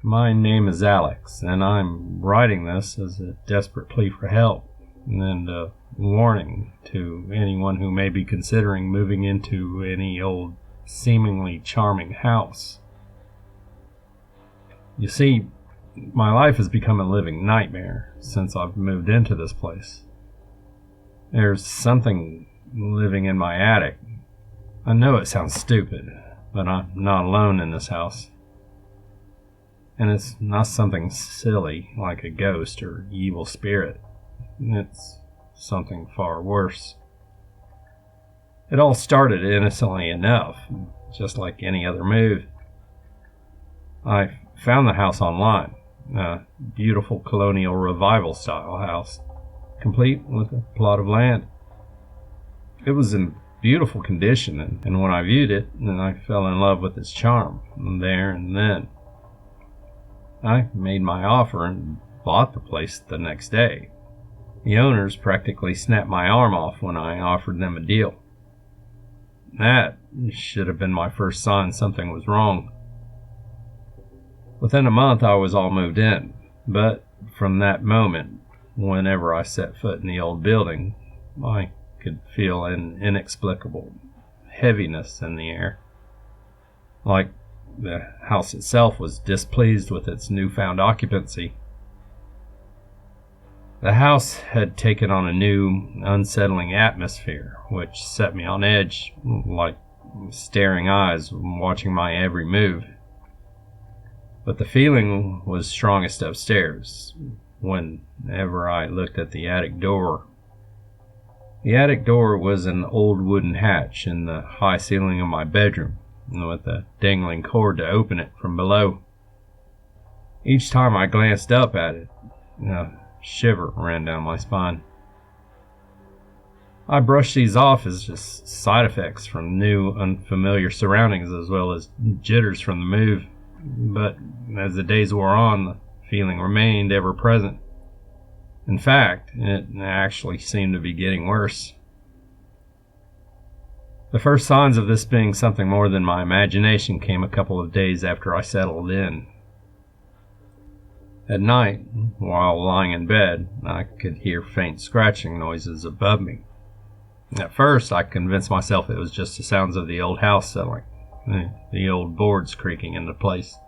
My name is Alex, and I'm writing this as a desperate plea for help and a warning to anyone who may be considering moving into any old, seemingly charming house. You see, my life has become a living nightmare since I've moved into this place. There's something living in my attic. I know it sounds stupid, but I'm not alone in this house. And it's not something silly like a ghost or evil spirit. It's something far worse. It all started innocently enough, just like any other move. I found the house online, a beautiful colonial revival style house, complete with a plot of land. It was in beautiful condition, and when I viewed it, I fell in love with its charm there and then. I made my offer and bought the place the next day. The owners practically snapped my arm off when I offered them a deal. That should have been my first sign something was wrong. Within a month I was all moved in, but from that moment, whenever I set foot in the old building, I could feel an inexplicable heaviness in the air. Like the house itself was displeased with its newfound occupancy. The house had taken on a new, unsettling atmosphere, which set me on edge, like staring eyes watching my every move. But the feeling was strongest upstairs, whenever I looked at the attic door. The attic door was an old wooden hatch in the high ceiling of my bedroom, with a dangling cord to open it from below. Each time I glanced up at it, a shiver ran down my spine. I brushed these off as just side effects from new, unfamiliar surroundings as well as jitters from the move, but as the days wore on, the feeling remained ever present. In fact, it actually seemed to be getting worse. The first signs of this being something more than my imagination came a couple of days after I settled in. At night, while lying in bed, I could hear faint scratching noises above me. At first, I convinced myself it was just the sounds of the old house settling, the old boards creaking into place.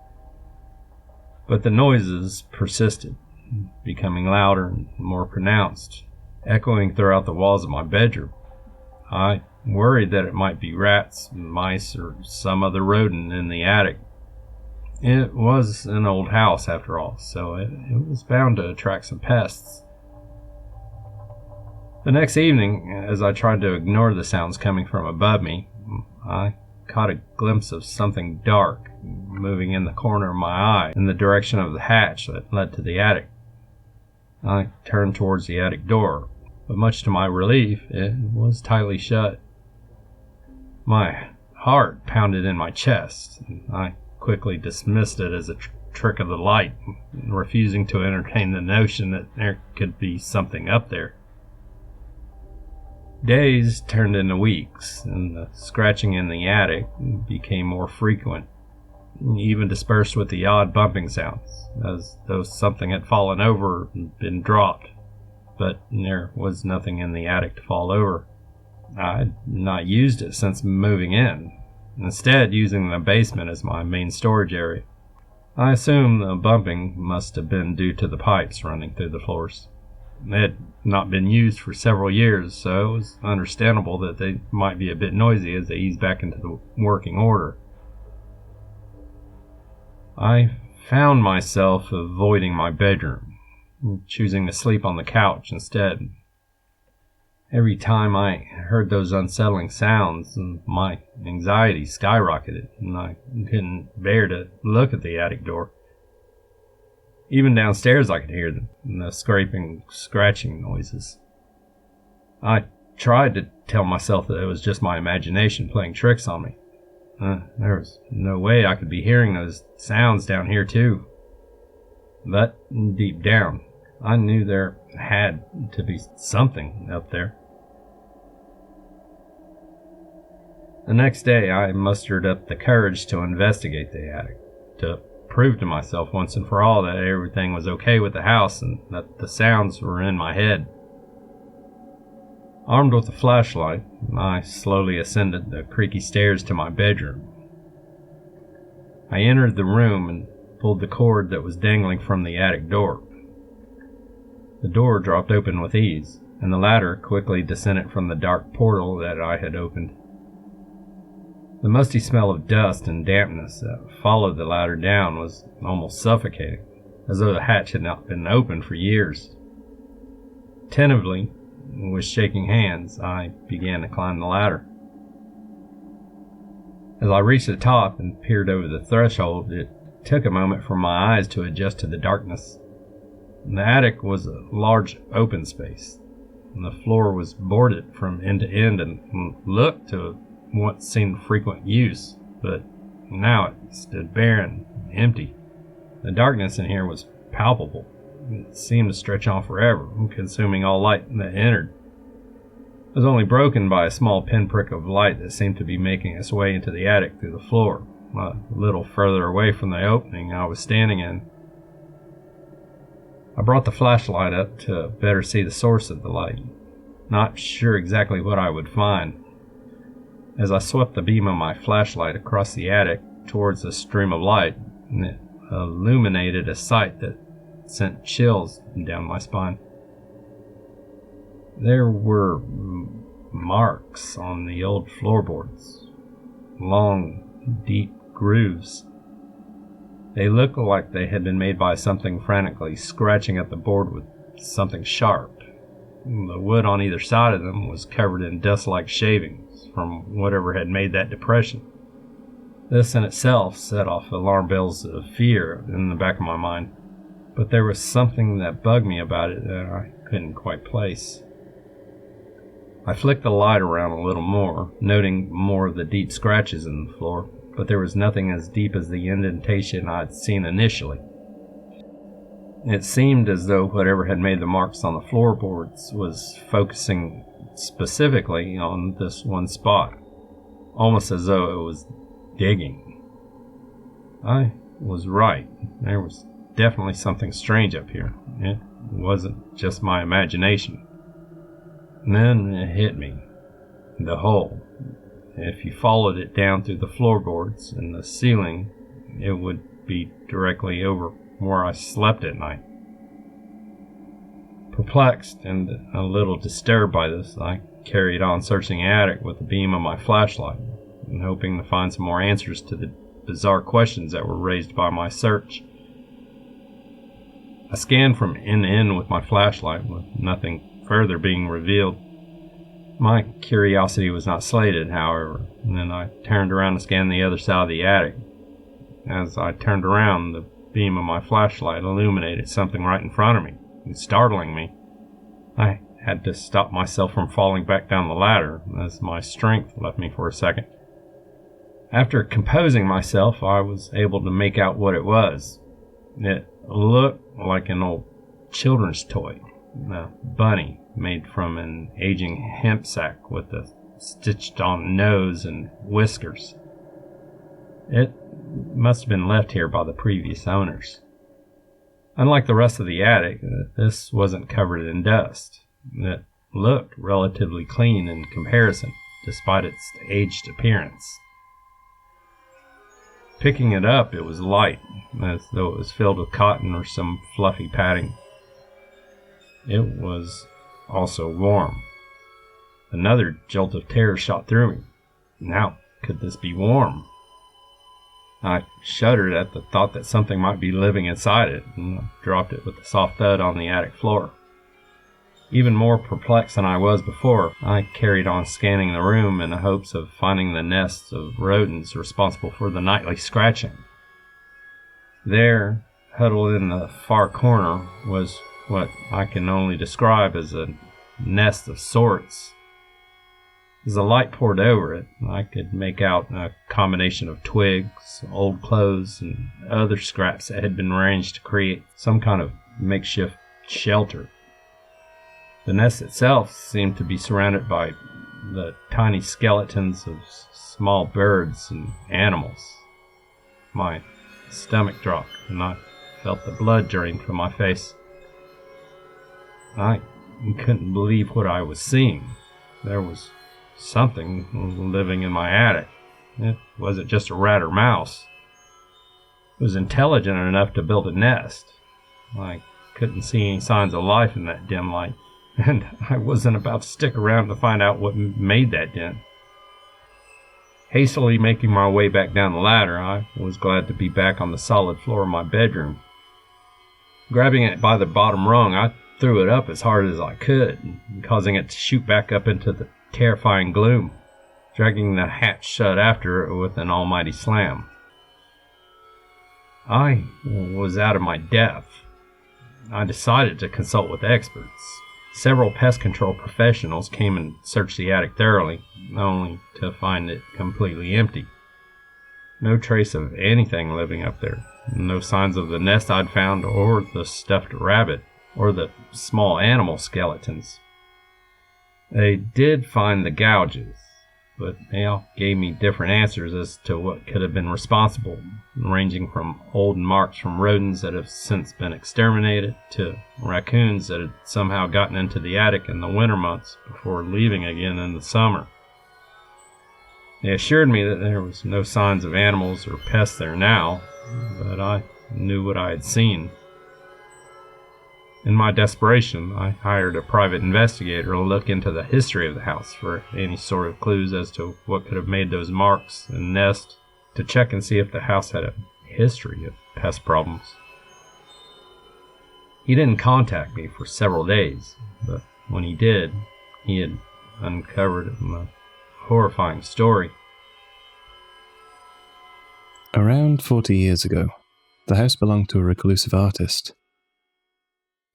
But the noises persisted, becoming louder and more pronounced, echoing throughout the walls of my bedroom. I worried that it might be rats, mice, or some other rodent in the attic. It was an old house, after all, so it was bound to attract some pests. The next evening, as I tried to ignore the sounds coming from above me, I caught a glimpse of something dark moving in the corner of my eye in the direction of the hatch that led to the attic. I turned towards the attic door, but much to my relief, it was tightly shut. My heart pounded in my chest, and I quickly dismissed it as a trick of the light, refusing to entertain the notion that there could be something up there. Days turned into weeks, and the scratching in the attic became more frequent, even dispersed with the odd bumping sounds, as though something had fallen over and been dropped. But there was nothing in the attic to fall over. I had not used it since moving in, instead using the basement as my main storage area. I assume the bumping must have been due to the pipes running through the floors. They had not been used for several years, so it was understandable that they might be a bit noisy as they eased back into the working order. I found myself avoiding my bedroom, choosing to sleep on the couch instead. Every time I heard those unsettling sounds, my anxiety skyrocketed, and I couldn't bear to look at the attic door. Even downstairs I could hear the scraping, scratching noises. I tried to tell myself that it was just my imagination playing tricks on me. There was no way I could be hearing those sounds down here too. But deep down, I knew there had to be something up there. The next day, I mustered up the courage to investigate the attic, to prove to myself once and for all that everything was okay with the house and that the sounds were in my head. Armed with a flashlight, I slowly ascended the creaky stairs to my bedroom. I entered the room and pulled the cord that was dangling from the attic door. The door dropped open with ease, and the ladder quickly descended from the dark portal that I had opened. The musty smell of dust and dampness that followed the ladder down was almost suffocating, as though the hatch had not been opened for years. Tentatively, with shaking hands, I began to climb the ladder. As I reached the top and peered over the threshold, it took a moment for my eyes to adjust to the darkness. The attic was a large open space, and the floor was boarded from end to end and looked to what seemed frequent use, but now it stood barren and empty. The darkness in here was palpable. It seemed to stretch on forever, consuming all light that entered. It was only broken by a small pinprick of light that seemed to be making its way into the attic through the floor, a little further away from the opening I was standing in. I brought the flashlight up to better see the source of the light, not sure exactly what I would find. As I swept the beam of my flashlight across the attic towards the stream of light, it illuminated a sight that sent chills down my spine. There were marks on the old floorboards, long, deep grooves. They looked like they had been made by something frantically scratching at the board with something sharp. The wood on either side of them was covered in dust-like shavings from whatever had made that depression. This in itself set off alarm bells of fear in the back of my mind, but there was something that bugged me about it that I couldn't quite place. I flicked the light around a little more, noting more of the deep scratches in the floor, but there was nothing as deep as the indentation I'd seen initially. It seemed as though whatever had made the marks on the floorboards was focusing specifically on this one spot, almost as though it was digging. I was right. There was definitely something strange up here. It wasn't just my imagination. And then it hit me. The hole. If you followed it down through the floorboards and the ceiling, it would be directly over where I slept at night. Perplexed and a little disturbed by this, I carried on searching the attic with the beam of my flashlight, and hoping to find some more answers to the bizarre questions that were raised by my search. I scanned from end to end with my flashlight, with nothing further being revealed. My curiosity was not slated, however, and then I turned around to scan the other side of the attic. As I turned around, the beam of my flashlight illuminated something right in front of me, startling me. I had to stop myself from falling back down the ladder, as my strength left me for a second. After composing myself, I was able to make out what it was. It looked like an old children's toy, a bunny made from an aging hemp sack with a stitched-on nose and whiskers. It must have been left here by the previous owners. Unlike the rest of the attic, this wasn't covered in dust. It looked relatively clean in comparison, despite its aged appearance. Picking it up, it was light, as though it was filled with cotton or some fluffy padding. It was also warm. Another jolt of terror shot through me. How could this be warm? I shuddered at the thought that something might be living inside it, and dropped it with a soft thud on the attic floor. Even more perplexed than I was before, I carried on scanning the room in the hopes of finding the nests of rodents responsible for the nightly scratching. There, huddled in the far corner, was what I can only describe as a nest of sorts. As the light poured over it, I could make out a combination of twigs, old clothes, and other scraps that had been arranged to create some kind of makeshift shelter. The nest itself seemed to be surrounded by the tiny skeletons of small birds and animals. My stomach dropped, and I felt the blood drain from my face. I couldn't believe what I was seeing. There was something living in my attic. It wasn't just a rat or mouse. It was intelligent enough to build a nest. I couldn't see any signs of life in that dim light, and I wasn't about to stick around to find out what made that den. Hastily making my way back down the ladder, I was glad to be back on the solid floor of my bedroom. Grabbing it by the bottom rung, I threw it up as hard as I could, causing it to shoot back up into the terrifying gloom, dragging the hatch shut after it with an almighty slam. I was out of my depth. I decided to consult with experts. Several pest control professionals came and searched the attic thoroughly, only to find it completely empty. No trace of anything living up there. No signs of the nest I'd found, or the stuffed rabbit, or the small animal skeletons. They did find the gouges, but they all gave me different answers as to what could have been responsible, ranging from old marks from rodents that have since been exterminated to raccoons that had somehow gotten into the attic in the winter months before leaving again in the summer. They assured me that there was no signs of animals or pests there now, but I knew what I had seen. In my desperation, I hired a private investigator to look into the history of the house for any sort of clues as to what could have made those marks and nest, to check and see if the house had a history of pest problems. He didn't contact me for several days, but when he did, he had uncovered a horrifying story. Around 40 years ago, the house belonged to a reclusive artist.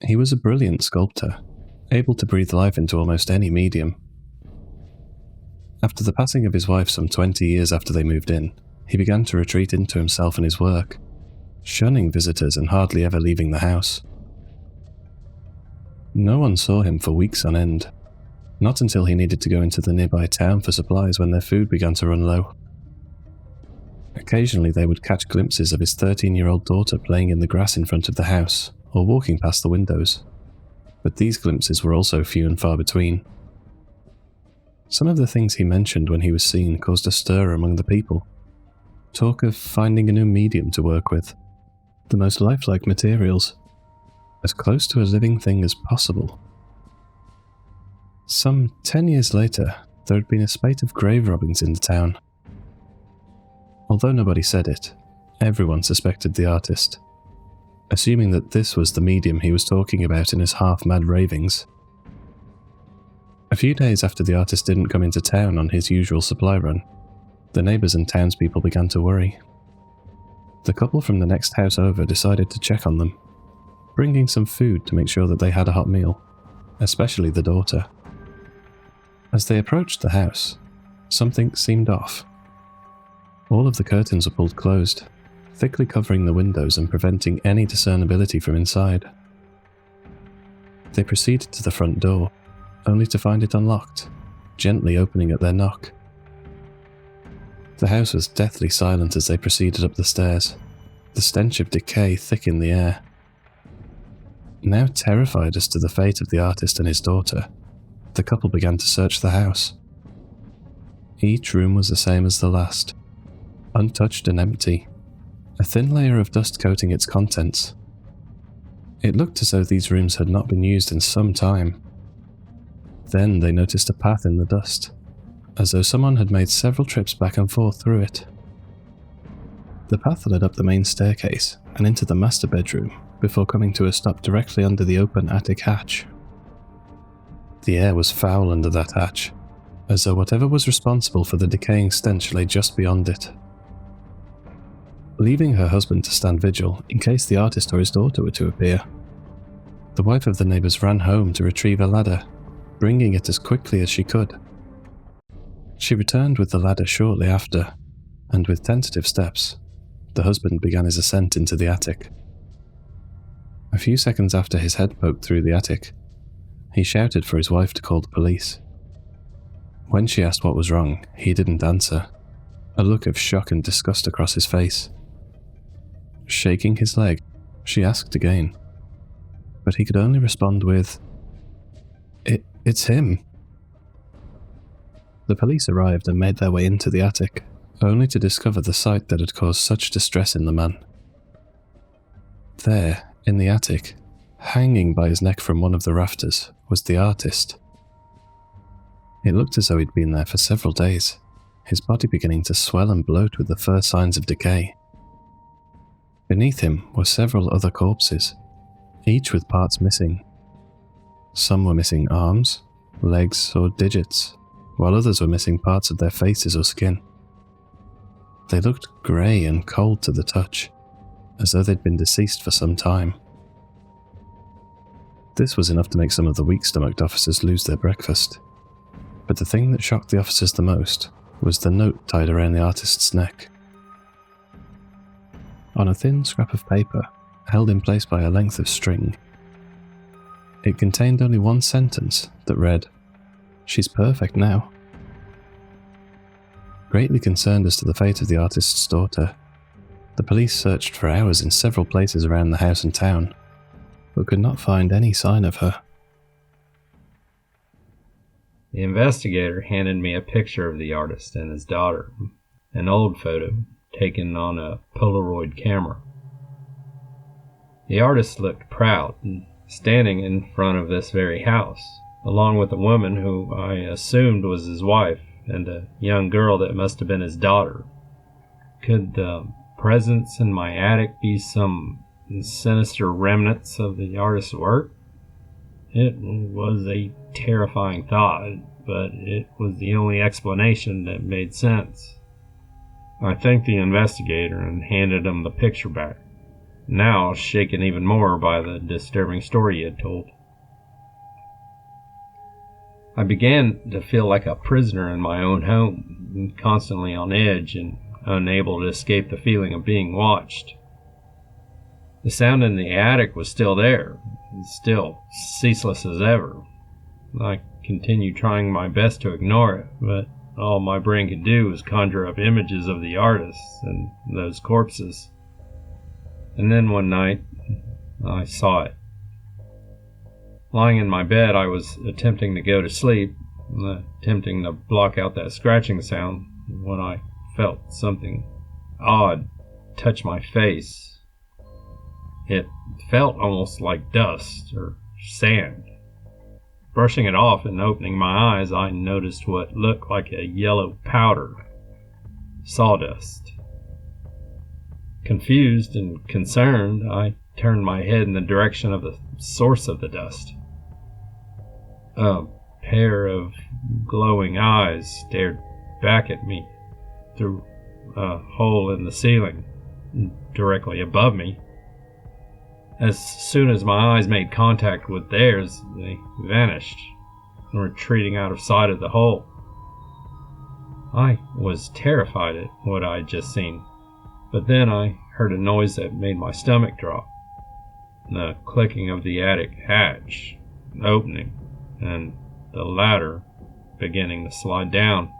He was a brilliant sculptor, able to breathe life into almost any medium. After the passing of his wife some 20 years after they moved in, he began to retreat into himself and his work, shunning visitors and hardly ever leaving the house. No one saw him for weeks on end, not until he needed to go into the nearby town for supplies when their food began to run low. Occasionally they would catch glimpses of his 13-year-old daughter playing in the grass in front of the house, or walking past the windows, but these glimpses were also few and far between. Some of the things he mentioned when he was seen caused a stir among the people. Talk of finding a new medium to work with, the most lifelike materials, as close to a living thing as possible. Some 10 years later, there had been a spate of grave robbings in the town. Although nobody said it, everyone suspected the artist, assuming that this was the medium he was talking about in his half-mad ravings. A few days after the artist didn't come into town on his usual supply run, the neighbours and townspeople began to worry. The couple from the next house over decided to check on them, bringing some food to make sure that they had a hot meal, especially the daughter. As they approached the house, something seemed off. All of the curtains were pulled closed, thickly covering the windows and preventing any discernibility from inside. They proceeded to the front door, only to find it unlocked, gently opening at their knock. The house was deathly silent as they proceeded up the stairs, the stench of decay thick in the air. Now terrified as to the fate of the artist and his daughter, the couple began to search the house. Each room was the same as the last, untouched and empty, a thin layer of dust coating its contents. It looked as though these rooms had not been used in some time. Then they noticed a path in the dust, as though someone had made several trips back and forth through it. The path led up the main staircase and into the master bedroom before coming to a stop directly under the open attic hatch. The air was foul under that hatch, as though whatever was responsible for the decaying stench lay just beyond it. Leaving her husband to stand vigil in case the artist or his daughter were to appear, the wife of the neighbours ran home to retrieve a ladder, bringing it as quickly as she could. She returned with the ladder shortly after, and with tentative steps, the husband began his ascent into the attic. A few seconds after his head poked through the attic, he shouted for his wife to call the police. When she asked what was wrong, he didn't answer, a look of shock and disgust across his face. Shaking his leg, she asked again, but he could only respond with, It's him. The police arrived and made their way into the attic, only to discover the sight that had caused such distress in the man. There, in the attic, hanging by his neck from one of the rafters, was the artist. It looked as though he'd been there for several days, his body beginning to swell and bloat with the first signs of decay. Beneath him were several other corpses, each with parts missing. Some were missing arms, legs, or digits, while others were missing parts of their faces or skin. They looked grey and cold to the touch, as though they'd been deceased for some time. This was enough to make some of the weak-stomached officers lose their breakfast. But the thing that shocked the officers the most was the note tied around the artist's neck. On a thin scrap of paper, held in place by a length of string, it contained only one sentence that read, "She's perfect now." Greatly concerned as to the fate of the artist's daughter, the police searched for hours in several places around the house and town, but could not find any sign of her. The investigator handed me a picture of the artist and his daughter, an old photo taken on a Polaroid camera. The artist looked proud, standing in front of this very house, along with a woman who I assumed was his wife and a young girl that must have been his daughter. Could the presence in my attic be some sinister remnants of the artist's work? It was a terrifying thought, but it was the only explanation that made sense. I thanked the investigator and handed him the picture back, now shaken even more by the disturbing story he had told. I began to feel like a prisoner in my own home, constantly on edge and unable to escape the feeling of being watched. The sound in the attic was still there, still ceaseless as ever. I continued trying my best to ignore it, but all my brain could do was conjure up images of the artists and those corpses. And then one night, I saw it. Lying in my bed, I was attempting to go to sleep, attempting to block out that scratching sound, when I felt something odd touch my face. It felt almost like dust or sand. Brushing it off and opening my eyes, I noticed what looked like a yellow powder. Sawdust. Confused and concerned, I turned my head in the direction of the source of the dust. A pair of glowing eyes stared back at me through a hole in the ceiling directly above me. As soon as my eyes made contact with theirs, they vanished, retreating out of sight of the hole. I was terrified at what I had just seen, but then I heard a noise that made my stomach drop. The clicking of the attic hatch opening, and the ladder beginning to slide down.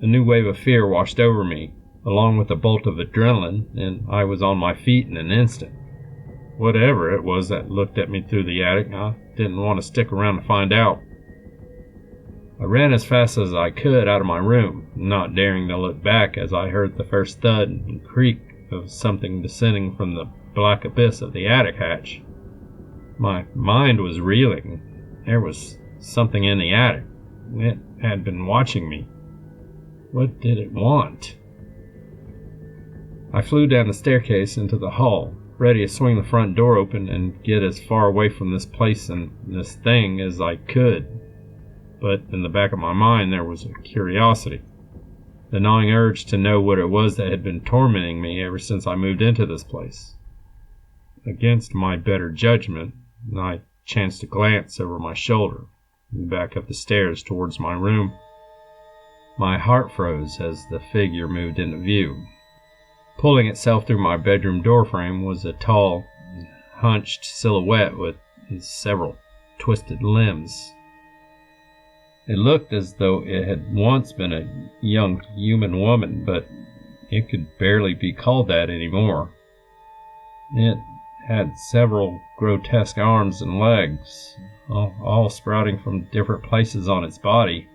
A new wave of fear washed over me, along with a bolt of adrenaline, and I was on my feet in an instant. Whatever it was that looked at me through the attic, I didn't want to stick around to find out. I ran as fast as I could out of my room, not daring to look back as I heard the first thud and creak of something descending from the black abyss of the attic hatch. My mind was reeling. There was something in the attic. It had been watching me. What did it want? I flew down the staircase into the hall, ready to swing the front door open and get as far away from this place and this thing as I could. But in the back of my mind there was a curiosity, the gnawing urge to know what it was that had been tormenting me ever since I moved into this place. Against my better judgment, I chanced to glance over my shoulder and back up the stairs towards my room. My heart froze as the figure moved into view. Pulling itself through my bedroom doorframe was a tall, hunched silhouette with several twisted limbs. It looked as though it had once been a young human woman, but it could barely be called that anymore. It had several grotesque arms and legs, all sprouting from different places on its body.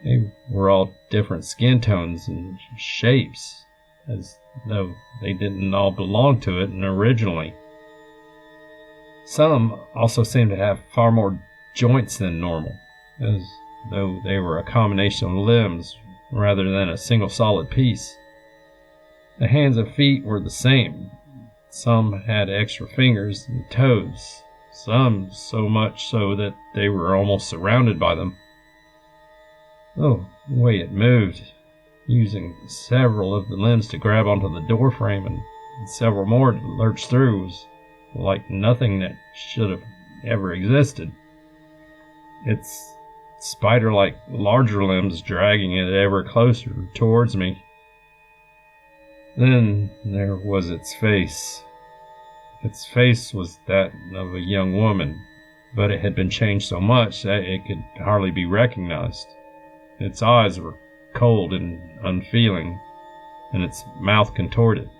They were all different skin tones and shapes, as though they didn't all belong to it originally. Some also seemed to have far more joints than normal, as though they were a combination of limbs rather than a single solid piece. The hands and feet were the same. Some had extra fingers and toes, some so much so that they were almost surrounded by them. The way it moved, using several of the limbs to grab onto the doorframe and several more to lurch through, was like nothing that should have ever existed. Its spider-like larger limbs dragging it ever closer towards me. Then there was its face. Its face was that of a young woman, but it had been changed so much that it could hardly be recognized. Its eyes were cold and unfeeling, and its mouth contorted,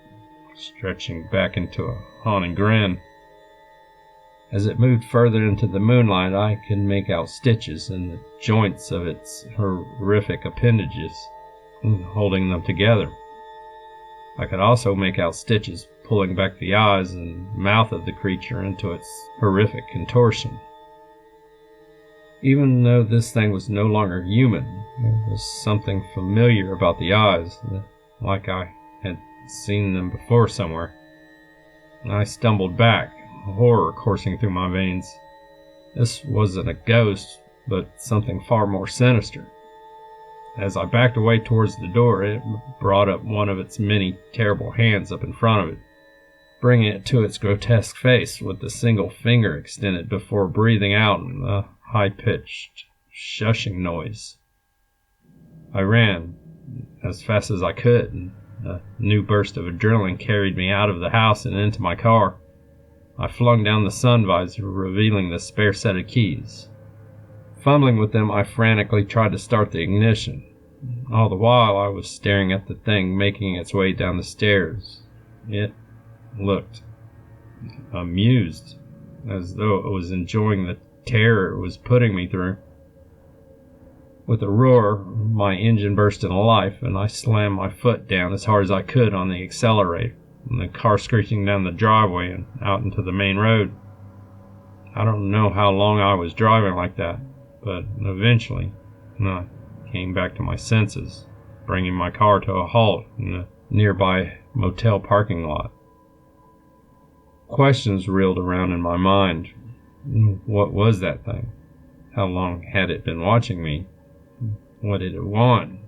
stretching back into a haunting grin. As it moved further into the moonlight, I could make out stitches in the joints of its horrific appendages, holding them together. I could also make out stitches pulling back the eyes and mouth of the creature into its horrific contortion. Even though this thing was no longer human, there was something familiar about the eyes, like I had seen them before somewhere. I stumbled back, horror coursing through my veins. This wasn't a ghost, but something far more sinister. As I backed away towards the door, it brought up one of its many terrible hands up in front of it, bringing it to its grotesque face with the single finger extended before breathing out in a high-pitched, shushing noise. I ran as fast as I could, and a new burst of adrenaline carried me out of the house and into my car. I flung down the sun visor, revealing the spare set of keys. Fumbling with them, I frantically tried to start the ignition. All the while, I was staring at the thing making its way down the stairs. It looked amused, as though it was enjoying the terror it was putting me through. With a roar, my engine burst into life, and I slammed my foot down as hard as I could on the accelerator, and the car screeching down the driveway and out into the main road. I don't know how long I was driving like that, but eventually I came back to my senses, bringing my car to a halt in a nearby motel parking lot. Questions reeled around in my mind. What was that thing? How long had it been watching me? What did it want?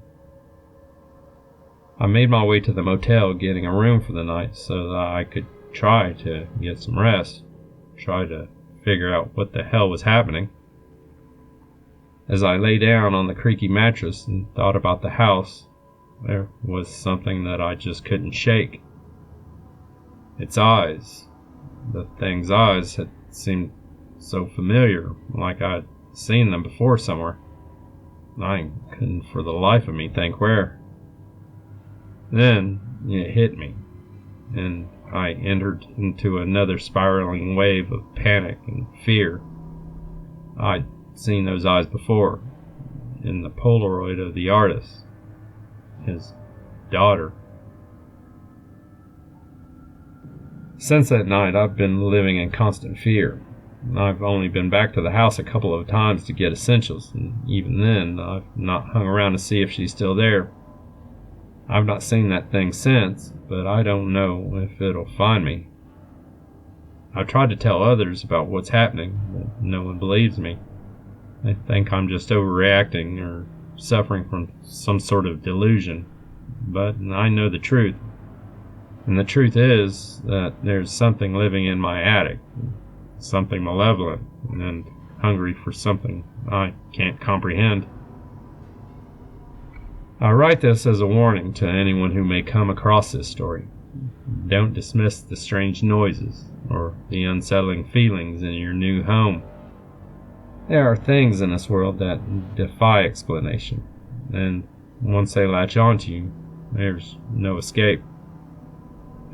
I made my way to the motel, getting a room for the night so that I could try to get some rest, try to figure out what the hell was happening. As I lay down on the creaky mattress and thought about the house, there was something that I just couldn't shake. Its eyes. The thing's eyes had seemed so familiar, like I'd seen them before somewhere. I couldn't for the life of me think where. Then it hit me, and I entered into another spiraling wave of panic and fear. I'd seen those eyes before, in the Polaroid of the artist, his daughter. Since that night, I've been living in constant fear. I've only been back to the house a couple of times to get essentials, and even then, I've not hung around to see if she's still there. I've not seen that thing since, but I don't know if it'll find me. I've tried to tell others about what's happening, but no one believes me. They think I'm just overreacting or suffering from some sort of delusion, but I know the truth. And the truth is that there's something living in my attic, something malevolent and hungry for something I can't comprehend. I write this as a warning to anyone who may come across this story. Don't dismiss the strange noises or the unsettling feelings in your new home. There are things in this world that defy explanation, and once they latch onto you, there's no escape.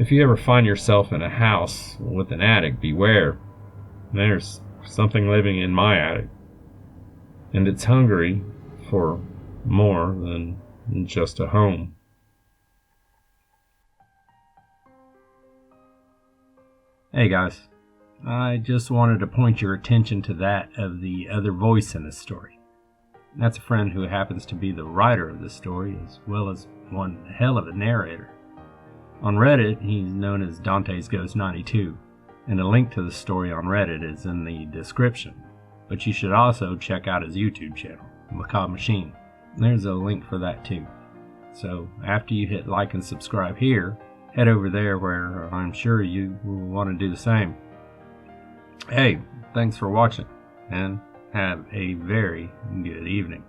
If you ever find yourself in a house with an attic, beware. There's something living in my attic, and it's hungry for more than just a home. Hey guys, I just wanted to point your attention to that of the other voice in this story. That's a friend who happens to be the writer of this story, as well as one hell of a narrator. On Reddit, he's known as Dante's Ghost 92, and a link to the story on Reddit is in the description. But you should also check out his YouTube channel, Macabre Machine. There's a link for that too. So after you hit like and subscribe here, head over there where I'm sure you will want to do the same. Hey, thanks for watching, and have a very good evening.